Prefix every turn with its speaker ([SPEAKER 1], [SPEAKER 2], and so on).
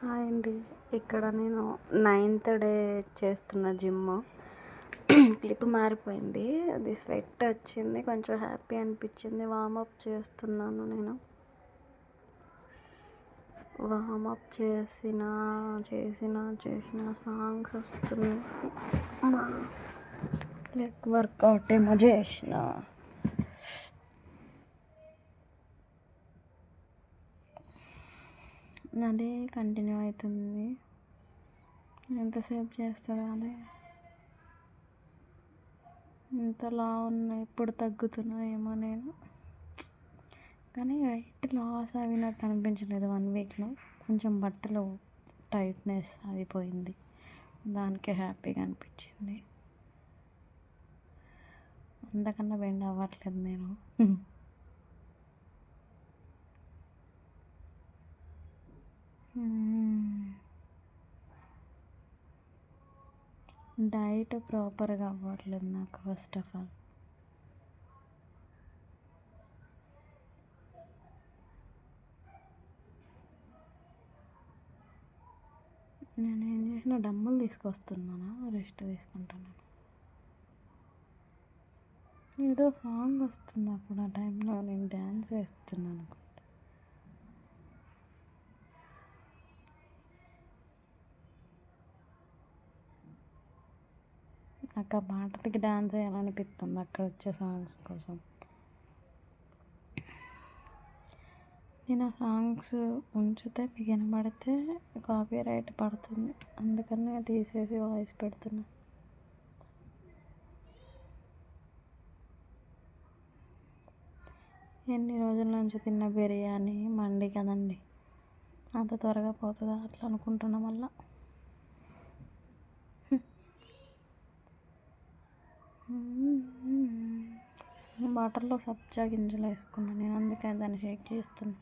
[SPEAKER 1] Hi అండి. ఇక్కడ నేను 9th డే చేస్తున్న జిమ్. క్లిప్ మారిపోయింది, అది స్వెట్ వచ్చింది, కొంచెం హ్యాపీ అనిపించింది. వామప్ చేస్తున్నాను. నేను వామప్ చేసిన సాంగ్స్ వస్తున్నాయి. లెగ్ వర్కౌట్ ఏమో చేసిన. అదే కంటిన్యూ అవుతుంది. ఎంతసేపు చేస్తుంది అదే. ఇంతలా ఉన్నాయి, ఇప్పుడు తగ్గుతున్నాయేమో నేను. కానీ వెయిట్ లాస్ అయినట్టు అనిపించలేదు 1 వీక్లో. కొంచెం బట్టలు టైట్నెస్ అది పోయింది, దానికే హ్యాపీగా అనిపించింది. అంతకన్నా బెండ్ అవ్వట్లేదు నేను. డైట్ ప్రాపర్గా అవ్వట్లేదు నాకు. ఫస్ట్ ఆఫ్ ఆల్ నేను ఏం చేసిన, డంబుల్ తీసుకొస్తున్నాను, రెస్ట్ తీసుకుంటున్నాను. ఏదో సాంగ్ వస్తుంది అప్పుడు, ఆ టైంలో నేను డ్యాన్స్ వేస్తున్నాను. నాకు ఆ పాటలకి డ్యాన్స్ వేయాలనిపిస్తుంది అక్కడ వచ్చే సాంగ్స్ కోసం. నేను ఆ సాంగ్స్ ఉంచితే మీకు వినబడితే కాపీ రైట్ పడుతుంది, అందుకని తీసేసి వాయిస్ పెడుతున్నా. ఎన్ని రోజుల నుంచి తిన్న బిర్యానీ మండి కదండి, అంత త్వరగా పోతుందా అట్లా అనుకుంటున్నా. మళ్ళా వాటర్లో సబ్జా గింజలు వేసుకున్నాను నేను, అందుకే దాన్ని షేక్ చేస్తున్నా.